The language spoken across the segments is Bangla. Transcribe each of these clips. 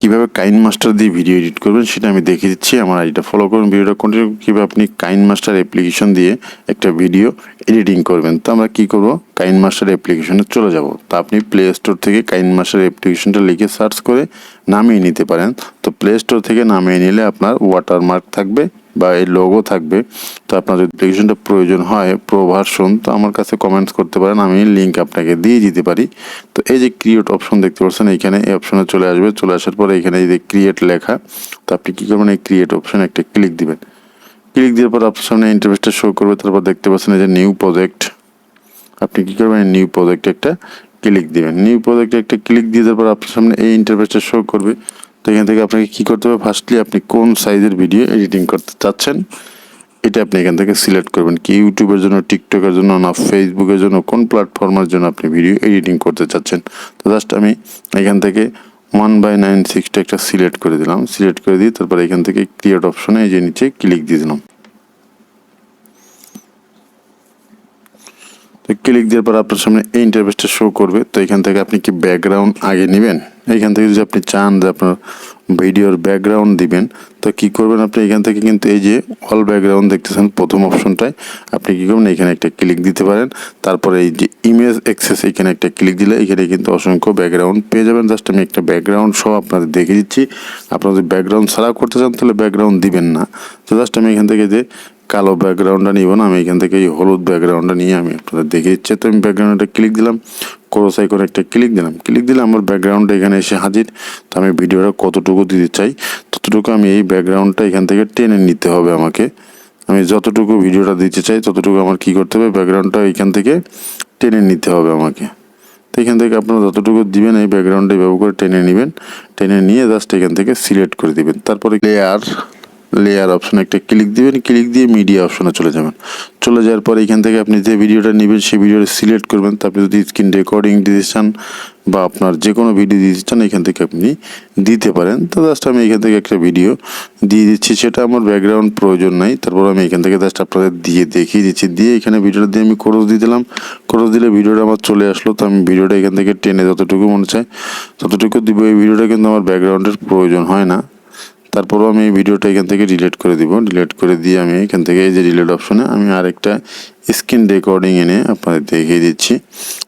কিভাবে কাইনমাস্টার দিয়ে ভিডিও এডিট করবেন সেটা আমি দেখিয়ে দিচ্ছি। আমার আইডিটা ফলো করুন, ভিডিওটা কন্টিনিউ। কীভাবে আপনি কাইনমাস্টার অ্যাপ্লিকেশন দিয়ে একটা ভিডিও এডিটিং করবেন। তো আমরা কী করব, কাইনমাস্টার অ্যাপ্লিকেশনে চলে যাব। তো আপনি প্লে স্টোর থেকে কাইনমাস্টার অ্যাপ্লিকেশনটা লিখে সার্চ করে নামিয়ে নিতে পারেন। তো প্লে স্টোর থেকে নামিয়ে নিলে আপনার ওয়াটারমার্ক থাকবে বা এই লোগো থাকবে। তো আপনার যদি অ্যাপ্লিকেশনটা প্রয়োজন হয় প্রো ভার্সন, তো আমার কাছে কমেন্টস করতে পারেন, আমি লিঙ্ক আপনাকে দিয়ে দিতে পারি। তো এই যে ক্রিয়েট অপশন দেখতে পাচ্ছেন, এইখানে এই অপশনে চলে আসবে। চলে আসার পরে এখানে এই যে ক্রিয়েট লেখা, তো আপনি কী করবেন, এই ক্রিয়েট অপশনে একটা ক্লিক দিবেন। ক্লিক দেওয়ার পর আপনার সামনে ইন্টারফেসটা শো করবে। তারপর দেখতে পাচ্ছেন এই যে নিউ প্রজেক্ট, আপনি কী করবেন, নিউ প্রজেক্টে একটা ক্লিক দিবেন। নিউ প্রজেক্টে একটা ক্লিক দিয়ে দেওয়ার পর আপনার সামনে এই ইন্টারফেসটা শো করবে। তো এখান থেকে আপনাকে কী করতে হবে, ফার্স্টলি আপনি কোন সাইজের ভিডিও এডিটিং করতে চাচ্ছেন এটা আপনি এখান থেকে সিলেক্ট করবেন। কি ইউটিউবের জন্য, টিকটকের জন্য, না ফেসবুকের জন্য, কোন প্ল্যাটফর্মের জন্য আপনি ভিডিও এডিটিং করতে চাচ্ছেন। তো জাস্ট আমি এখান থেকে 1/960 একটা সিলেক্ট করে দিলাম। সিলেক্ট করে দিয়ে তারপর এখান থেকে ক্রিয়েট অপশনে এই যে নিচে ক্লিক দিয়ে দিলাম। তো ক্লিক দেওয়ার পর আপনার সামনে এই ইন্টারফেসটা শো করবে। তো এখান থেকে আপনি কি ব্যাকগ্রাউন্ড আগে নেবেন, এইখান থেকে যদি আপনি চান যে আপনার ভিডিওর ব্যাকগ্রাউন্ড দিবেন, তো কী করবেন, আপনি এখান থেকে কিন্তু এই যে অল ব্যাকগ্রাউন্ড দেখতেছেন প্রথম অপশনটায়, আপনি কী করবেন, এখানে একটা ক্লিক দিতে পারেন। তারপরে এই যে ইমেজ অ্যাক্সেস, এখানে একটা ক্লিক দিলে এখানে কিন্তু অসংখ্য ব্যাকগ্রাউন্ড পেয়ে যাবেন। জাস্ট আমি একটা ব্যাকগ্রাউন্ড সহ আপনাদের দেখিয়ে দিচ্ছি। আপনারা যদি ব্যাকগ্রাউন্ড ছাড়া করতে চান তাহলে ব্যাকগ্রাউন্ড দিবেন না। তো জাস্ট আমি এখান থেকে যে কালো ব্যাকগ্রাউন্ডটা নিব না, আমি এখান থেকে এই হলুদ ব্যাকগ্রাউন্ডটা নিয়ে আমি আপনাদের দেখে দিচ্ছি। তো আমি ব্যাকগ্রাউন্ডটা ক্লিক দিলাম, ক্রস আইকনে একটা ক্লিক দিলাম। ক্লিক দিলে আমার ব্যাকগ্রাউন্ডটা এখানে এসে হাজির। তো আমি ভিডিওটা কতটুকু দিতে চাই ততটুকু আমি এই ব্যাকগ্রাউন্ডটা এখান থেকে টেনে নিতে হবে আমাকে। আমি যতটুকু ভিডিওটা দিতে চাই ততটুকু আমার কী করতে হবে, ব্যাকগ্রাউন্ডটা এখান থেকে টেনে নিতে হবে আমাকে। তো এখান থেকে আপনারা যতটুকু দিবেন এই ব্যাকগ্রাউন্ডে ব্যবহার করে টেনে নেবেন। টেনে নিয়ে জাস্ট এখান থেকে সিলেক্ট করে দিবেন। তারপরে লেয়ার অপশনে একটা ক্লিক দিবেন। ক্লিক দিয়ে মিডিয়া অপশনে চলে যাবেন। চলে যাওয়ার পর এখান থেকে আপনি যে ভিডিওটা নেবেন সেই ভিডিওটা সিলেক্ট করবেন। তারপরে যদি স্ক্রিন রেকর্ডিং দিতে চান বা আপনার যে কোনো ভিডিও দিতে চান এখান থেকে আপনি দিতে পারেন। তো জাস্ট আমি এখান থেকে একটা ভিডিও দিয়ে দিচ্ছি, সেটা আমার ব্যাকগ্রাউন্ড প্রয়োজন নাই। তারপর আমি এখান থেকে জাস্ট আপনাদের দিয়ে দেখিয়ে দিচ্ছি। দিয়ে এখানে ভিডিওটা দিয়ে আমি ক্রস দিয়ে দিলাম। ক্রস দিলে ভিডিওটা আমার চলে আসলো। তো আমি ভিডিওটা এখান থেকে টেনে যতটুকু মনে চায় ততটুকু দিব। এই ভিডিওটা কিন্তু আমার ব্যাকগ্রাউন্ডের প্রয়োজন হয় না। তারপরও আমি এই ভিডিওটা এখান থেকে ডিলিট করে দিব। ডিলিট করে দিয়ে আমি এখান থেকে এই যে ডিলিট অপশনে আমি আরেকটা স্ক্রিন রেকর্ডিং এনে আপনাদের দেখিয়ে দিচ্ছি।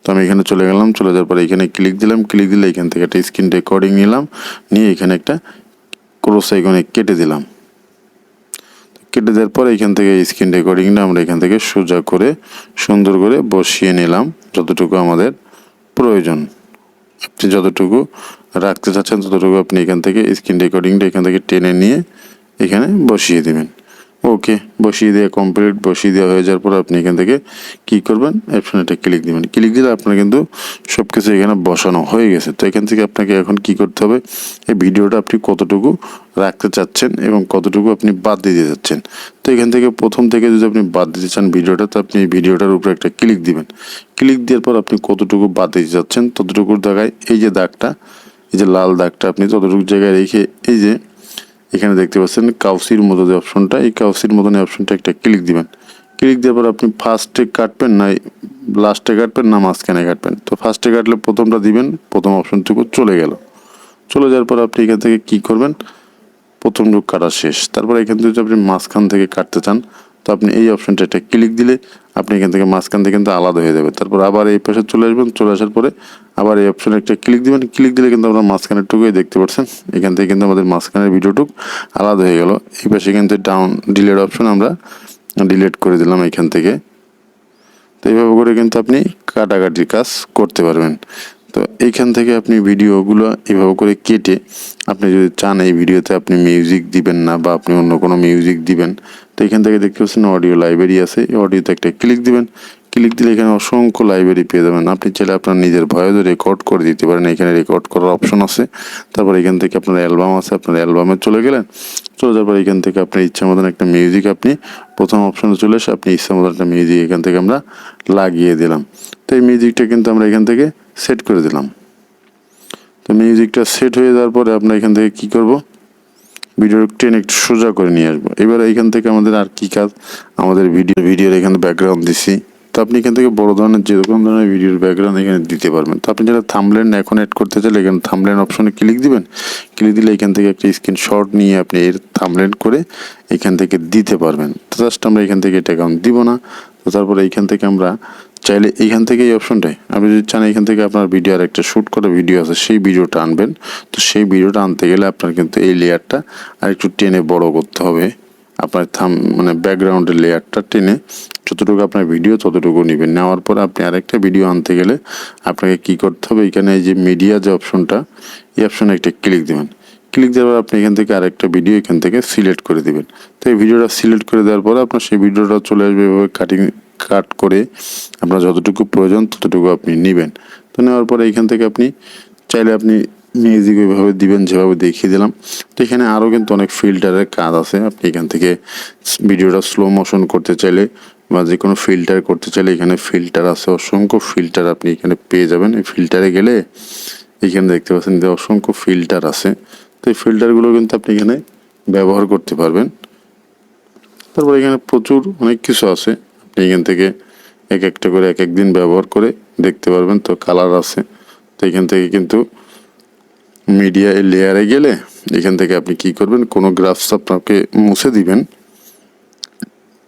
তো আমি এখানে চলে গেলাম। চলে যাওয়ার পরে এখানে ক্লিক দিলাম। ক্লিক দিলে এখান থেকে একটা স্ক্রিন রেকর্ডিং নিলাম, নিয়ে এখানে একটা ক্রস আইকনে কেটে দিলাম। কেটে দেওয়ার পর এখান থেকে স্ক্রিন রেকর্ডিংটা আমরা এখান থেকে সোজা করে সুন্দর করে বসিয়ে নিলাম যতটুকু আমাদের প্রয়োজন। আপনি যতটুকু রাখতে চাচ্ছেন ততটুকু আপনি এখান থেকে স্ক্রিন রেকর্ডিংটা এখান থেকে টেনে নিয়ে এখানে বসিয়ে দেবেন। ওকে, বসিয়ে দেওয়া কমপ্লিট। বসিয়ে দেওয়া হয়ে যাওয়ার পর আপনি এখান থেকে কী করবেন, অপশানটা ক্লিক দেবেন। ক্লিক দিলে আপনার কিন্তু সব কিছু এখানে বসানো হয়ে গেছে। তো এখান থেকে আপনাকে এখন কি করতে হবে, এই ভিডিওটা আপনি কতটুকু রাখতে চাচ্ছেন এবং কতটুকু আপনি বাদ দিতে চাচ্ছেন। তো এখান থেকে প্রথম থেকে যদি আপনি বাদ দিতে চান ভিডিওটা, তো আপনি ভিডিওটার উপরে একটা ক্লিক দিবেন। ক্লিক দেওয়ার পর আপনি কতটুকু বাদ দিতে চাচ্ছেন ততটুকুর জায়গায় এই যে দাগটা, এই যে লাল দাগটা আপনি ততটুকু জায়গায় রেখে এই যে এখানে দেখতে পাচ্ছেন কাউসির মতো যে অপশনটা, এই কাউসির মতন অপশনটা একটা ক্লিক দিবেন। ক্লিক দেওয়ার পর আপনি ফার্স্টে কাটবেন না লাস্টে কাটবেন না মাঝখানে কাটবেন। তো ফার্স্টে কাটলে প্রথমটা দিবেন, প্রথম অপশনটুকু চলে গেল। চলে যাওয়ার পর আপনি এখান থেকে কী করবেন, প্রথম যুগ কাটা শেষ। তারপর এখান থেকে যদি আপনি মাঝখান থেকে কাটতে চান তো আপনি এই অপশনটা একটা ক্লিক দিলে আপনি এখান থেকে মাঝখান থেকে কিন্তু আলাদা হয়ে যাবে। তারপর আবার এই পাশে চলে আসবেন। চলে আসার পরে আবার এই অপশনে একটা ক্লিক দিবেন। ক্লিক দিলে কিন্তু আমরা মাঝখানের টুকুই দেখতে পাচ্ছেন। এখান থেকে কিন্তু আমাদের মাঝখানের ভিডিওটুক আলাদা হয়ে গেল। এই পাশে কিন্তু ডাউন ডিলেট অপশন আমরা ডিলিট করে দিলাম এখান থেকে। তো এইভাবে করে কিন্তু আপনি কাটাকাটির কাজ করতে পারবেন। তো এইখান থেকে আপনি ভিডিওগুলো এভাবে করে কেটে আপনি যদি চান এই ভিডিওতে আপনি মিউজিক দিবেন না বা আপনি অন্য কোনো মিউজিক দিবেন, তো এখান থেকে দেখতে পাচ্ছেন অডিও লাইব্রেরি আছে। এই অডিওতে একটা ক্লিক দিবেন। ক্লিক দিলে এখানে অসংখ্য লাইব্রেরি পেয়ে যাবেন। আপনি চাইলে আপনার নিজের ভয়েসও রেকর্ড করে দিতে পারেন। এখানে রেকর্ড করার অপশন আছে। তারপর এখান থেকে আপনার অ্যালবাম আছে, আপনার অ্যালবামে চলে গেলেন। চলে যাওয়ার পর এখান থেকে আপনার ইচ্ছা মতন একটা মিউজিক আপনি প্রথম অপশনে চলে এসে আপনি ইচ্ছা মতন একটা মিউজিক এখান থেকে আমরা লাগিয়ে দিলাম। তো এই মিউজিকটা কিন্তু আমরা এখান থেকে সেট করে দিলাম। তো মিউজিকটা সেট হয়ে যাওয়ার পরে আমরা এখান থেকে কী করব, ভিডিওর টেন একটু সোজা করে নিয়ে আসবো। এবার এইখান থেকে আমাদের আর কি কাজ, আমাদের ভিডিওর এখানে ব্যাকগ্রাউন্ড দিছি, তো আপনি এখান থেকে বড় ধরনের যেরকম ধরনের ভিডিওর ব্যাকগ্রাউন্ড এখানে দিতে পারবেন। তো আপনি যারা থাম্বনেল এখন অ্যাড করতে চাইলে এখানে থাম্বনেল অপশনে ক্লিক দিবেন। ক্লিক দিলে এখান থেকে একটা স্ক্রিনশট নিয়ে আপনি এর থাম্বনেল করে এখান থেকে দিতে পারবেন। তো জাস্ট আমরা এখান থেকে এটা অ্যাকাউন্ট দিব না। তো তারপরে এইখান থেকে আমরা চাইলে এইখান থেকে এই অপশনটায় আপনি যদি চান এখান থেকে আপনার ভিডিও আর একটা শ্যুট করা ভিডিও আছে সেই ভিডিওটা আনবেন। তো সেই ভিডিওটা আনতে গেলে আপনার কিন্তু এই লেয়ারটা আর একটু টেনে বড় করতে হবে। আপনার মানে ব্যাকগ্রাউন্ডের লেয়ারটা টেনে যতটুকু আপনার ভিডিও ততটুকু নেবেন। নেওয়ার পর আপনি আরেকটা ভিডিও আনতে গেলে আপনাকে কি করতে হবে, এখানে এই যে মিডিয়া যে অপশনটা এই অপশনে একটা ক্লিক দেবেন। ক্লিক দেওয়ার পর আপনি এখান থেকে আরেকটা ভিডিও এখান থেকে সিলেক্ট করে দিবেন। তো এই ভিডিওটা সিলেক্ট করে দেওয়ার পরে আপনার সেই ভিডিওটা চলে আসবে এভাবে কাট করে আপনার যতটুকু প্রয়োজন ততটুকু আপনি নেবেন। তো নেওয়ার পরে এইখান থেকে আপনি চাইলে আপনি মিউজিক ওইভাবে দিবেন যেভাবে দেখিয়ে দিলাম। তো এখানে আরও কিন্তু অনেক ফিল্টারের কাজ আছে। আপনি এখান থেকে ভিডিওটা স্লো মোশন করতে চাইলে বা যে কোনো ফিল্টার করতে চাইলে এখানে ফিল্টার আছে, অসংখ্য ফিল্টার আপনি এখানে পেয়ে যাবেন। এই ফিল্টারে গেলে এখানে দেখতে পাচ্ছেন যে অসংখ্য ফিল্টার আছে। তো এই ফিল্টারগুলো কিন্তু আপনি এখানে ব্যবহার করতে পারবেন। তারপর এখানে প্রচুর অনেক কিছু আছে, আপনি এখান থেকে এক একটা করে এক এক দিন ব্যবহার করে দেখতে পারবেন। তো কালার আছে, তো এখান থেকে কিন্তু মিডিয়া লেয়ারে গেলে এখান থেকে আপনি কি করবেন, কোনো গ্রাফস আপনাকে মুছে দিবেন।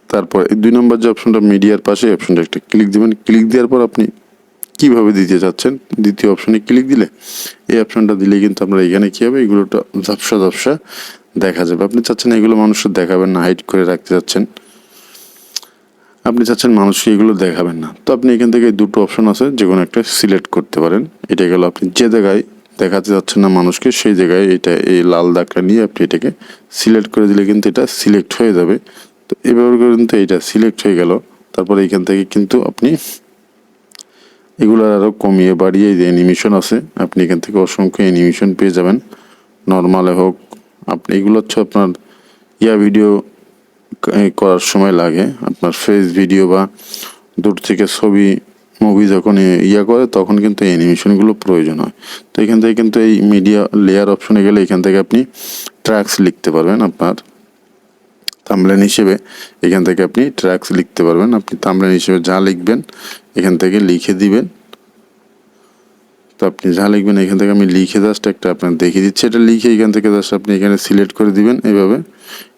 তারপর এই 2 নম্বর যে অপশনটা মিডিয়ার পাশে অপশনটা একটা ক্লিক দিবেন। ক্লিক দেওয়ার পর আপনি কিভাবে দিতে চাচ্ছেন দ্বিতীয় অপশনে ক্লিক দিলে এই অপশনটা দিলে কিন্তু আমরা এখানে কি হবে, এগুলোটা ঝাপসা ঝাপসা দেখা যাবে। আপনি চাচ্ছেন এগুলো মানুষের দেখাবেন না, হাইড করে রাখতে চাচ্ছেন, আপনি চাচ্ছেন মানুষকে এগুলো দেখাবেন না। তো আপনি এখান থেকে দুটো অপশন আছে, যে কোনো একটা সিলেক্ট করতে পারেন। এটা গেল আপনি যে জায়গায় দেখাতে যাচ্ছেন না মানুষকে সেই জায়গায় এটা এই লাল দাগটা নিয়ে আপনি এটাকে সিলেক্ট করে দিলে কিন্তু এটা সিলেক্ট হয়ে যাবে। তো এভাবে করে কিন্তু এটা সিলেক্ট হয়ে গেল। তারপরে এখান থেকে কিন্তু আপনি এগুলো আরও কমিয়ে বাড়িয়ে যে অ্যানিমেশন আছে আপনি এখান থেকে অসংখ্য অ্যানিমেশন পেয়ে যাবেন। নর্মালে হোক, আপনি এগুলো হচ্ছে আপনার ভিডিও করার সময় লাগে, আপনার ফেস ভিডিও বা দূর থেকে ছবি মুভি যখন করে তখন কিন্তু এই অ্যানিমেশনগুলো প্রয়োজন হয়। তো এখান থেকে কিন্তু এই মিডিয়া লেয়ার অপশনে গেলে এখান থেকে আপনি ট্র্যাক্স লিখতে পারবেন। আপনার থাম্বনেল হিসেবে এখান থেকে আপনি ট্র্যাক্স লিখতে পারবেন। আপনি থাম্বনেল হিসেবে যা লিখবেন এখান থেকে লিখে দিবেন। তো আপনি যা লিখবেন এখান থেকে আমি লিখে জাস্ট একটা আপনার দেখিয়ে দিচ্ছি। এটা লিখে এখান থেকে জাস্ট আপনি এখানে সিলেক্ট করে দিবেন এইভাবে,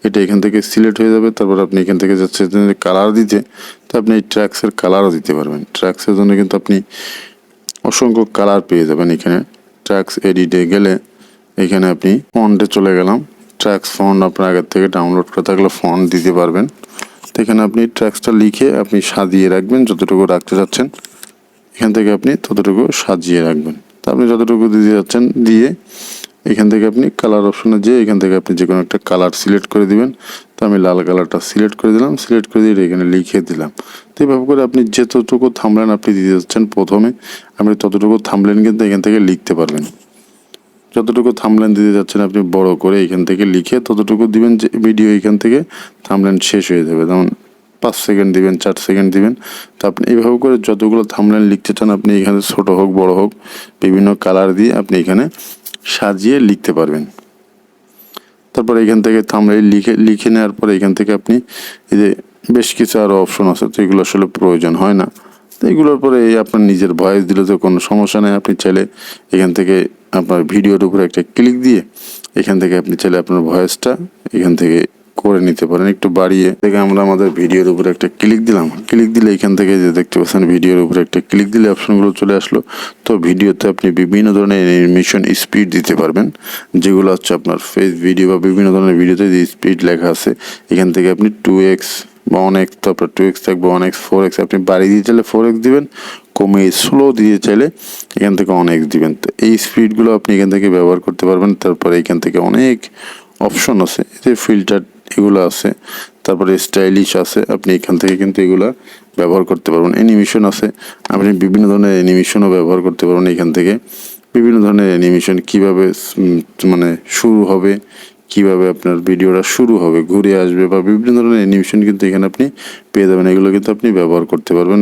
এটা এখান থেকে সিলেক্ট হয়ে যাবে। তারপর আপনি এখান থেকে যাচ্ছে কালার দিতে, তো আপনি এই ট্র্যাক্সের কালারও দিতে পারবেন। ট্র্যাক্সের জন্য কিন্তু আপনি অসংখ্য কালার পেয়ে যাবেন। এখানে ট্র্যাক্স এডিটে গেলে এখানে আপনি ফন্টে চলে গেলাম। ট্র্যাক্স ফন্ট আপনার আগের থেকে ডাউনলোড করে থাকলে ফন্ট দিতে পারবেন। তো এখানে আপনি ট্র্যাক্সটা লিখে আপনি সাজিয়ে রাখবেন, যতটুকু রাখতে চাচ্ছেন এখান থেকে আপনি ততটুকু সাজিয়ে রাখবেন। তো আপনি যতটুকু দিতে যাচ্ছেন দিয়ে এখান থেকে আপনি কালার অপশনে যেয়ে এখান থেকে আপনি যে কোনো একটা কালার সিলেক্ট করে দিবেন। তো আমি লাল কালারটা সিলেক্ট করে দিলাম, সিলেক্ট করে দিয়ে এখানে লিখে দিলাম। তো এইভাবে করে আপনি যতটুকু থাম্বনেল আপনি দিতে যাচ্ছেন প্রথমে আপনি ততটুকু থাম্বনেল কিন্তু এখান থেকে লিখতে পারবেন। যতটুকু থাম্বনেল দিতে যাচ্ছেন আপনি বড় করে এখান থেকে লিখে ততটুকু দিবেন যে ভিডিও এখান থেকে থাম্বনেল শেষ হয়ে যাবে। যেমন 5 সেকেন্ড দিবেন, 4 সেকেন্ড দিবেন। তো আপনি এইভাবে করে যতগুলো থাম্বনেল লিখতে চান আপনি এখানে ছোট হোক বড় হোক বিভিন্ন কালার দিয়ে আপনি এখানে সাজিয়ে লিখতে পারবেন। তারপর এখান থেকে থাম্বনেল লিখে নেওয়ার পরে এখান থেকে আপনি এই যে বেশ কিছু আরও অপশন আছে, তো এগুলো আসলে প্রয়োজন হয় না। তো এগুলোর পরে এই আপনার নিজের ভয়েস দিলে তো কোনো সমস্যা নেই। আপনি চাইলে এখান থেকে আপনার ভিডিওর উপরে একটা ক্লিক দিয়ে এখান থেকে আপনি চাইলে আপনার ভয়েসটা এখান থেকে করে নিতে পারেন একটু বাড়িয়ে। থেকে আমরা আমাদের ভিডিওর উপরে একটা ক্লিক দিলাম, ক্লিক দিলে এখান থেকে যে দেখতে পাচ্ছেন ভিডিওর উপরে একটা ক্লিক দিলে অপশনগুলো চলে আসলো। তো ভিডিওতে আপনি বিভিন্ন ধরনের অ্যানিমেশন স্পিড দিতে পারবেন, যেগুলো হচ্ছে আপনার ফেস ভিডিও বা বিভিন্ন ধরনের ভিডিওতে যে স্পিড লেখা আছে এখান থেকে আপনি 2x বা 1x, তারপর 2x থাকবে 1x 4x, আপনি বাড়িয়ে দিয়ে চাইলে 4x দিবেন, কমে স্লো দিয়ে চাইলে এখান থেকে 1x দিবেন। তো এই স্পিডগুলো আপনি এখান থেকে ব্যবহার করতে পারবেন। তারপরে এখান থেকে অনেক অপশন আছে, যে ফিল্টার এগুলো আছে, তারপরে স্টাইলিশ আছে, আপনি এখান থেকে কিন্তু এগুলা ব্যবহার করতে পারবেন। অ্যানিমেশন আছে, আপনি বিভিন্ন ধরনের অ্যানিমেশনও ব্যবহার করতে পারবেন। এখান থেকে বিভিন্ন ধরনের অ্যানিমেশন কীভাবে মানে শুরু হবে, কিভাবে আপনার ভিডিওটা শুরু হবে, ঘুরে আসবে বা বিভিন্ন ধরনের অ্যানিমেশন কিন্তু এখানে আপনি পেয়ে যাবেন। এগুলো কিন্তু আপনি ব্যবহার করতে পারবেন।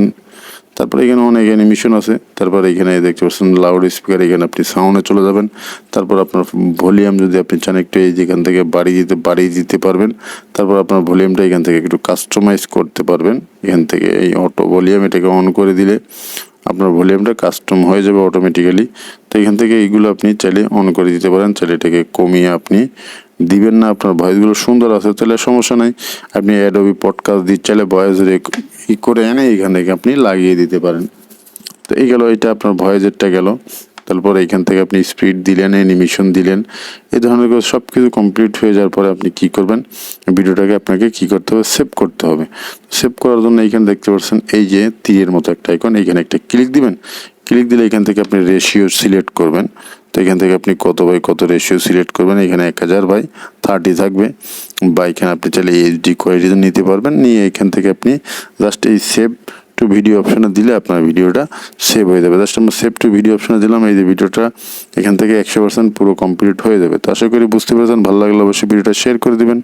তারপরে এখানে অনেক অ্যানিমেশন আছে। তারপর এখানে দেখতে পাচ্ছেন লাউড স্পিকার, এখানে আপনি সাউন্ডে চলে যাবেন। তারপর আপনার ভলিউম যদি আপনি চান একটু এই যেখান থেকে বাড়িয়ে দিতে পারবেন। তারপর আপনার ভলিউমটা এখান থেকে একটু কাস্টমাইজ করতে পারবেন। এখান থেকে এই অটো ভলিউম এটাকে অন করে দিলে আপনার ভলিউমটা কাস্টম হয়ে যাবে অটোমেটিক্যালি। তো এখান থেকে এইগুলো আপনি চাইলে অন করে দিতে পারেন, চাইলে এটাকে কমিয়ে আপনি দিবেন না। আপনার ভয়েসগুলো সুন্দর আছে তাহলে সমস্যা নাই, আপনি অ্যাডোবি পডকাস্ট দিয়ে চাইলে ভয়েস করে এনে এখান থেকে আপনি লাগিয়ে দিতে পারেন। তো এই গেল, এটা আপনার ভয়েসেরটা গেল। তারপর এইখান থেকে আপনি স্পিড দিলেন, অ্যানিমেশন দিলেন, এই ধরনের সব কিছু কমপ্লিট হয়ে যাওয়ার পরে আপনি কি করবেন, ভিডিওটাকে আপনাকে কি করতে হবে, সেভ করতে হবে। সেভ করার জন্য এইখানে দেখতে পাচ্ছেন এই যে তীরের মতো একটা আইকন, এইখানে একটা ক্লিক দিবেন। ক্লিক দিলে এখান থেকে আপনি রেশিও সিলেক্ট করবেন। তো এখান থেকে আপনি কত বাই কত রেশিও সিলেক্ট করবেন, এখানে 1000/30 থাকবে। বা এখানে আপনি চাইলে এইচডি কোয়ালিটি নিতে পারবেন, নিয়ে এখান থেকে আপনি জাস্ট এই সেভ টু ভিডিও অপশনে দিলে আপনার ভিডিওটা সেভ হয়ে যাবে। জাস্ট আমরা সেভ টু ভিডিও অপশনে দিলাম, এই যে ভিডিওটা এখান থেকে 100% পুরো কমপ্লিট হয়ে যাবে। তো আশা করি বুঝতে পেরেছেন। ভালো লাগলে অবশ্যই ভিডিওটা শেয়ার করে দিবেন।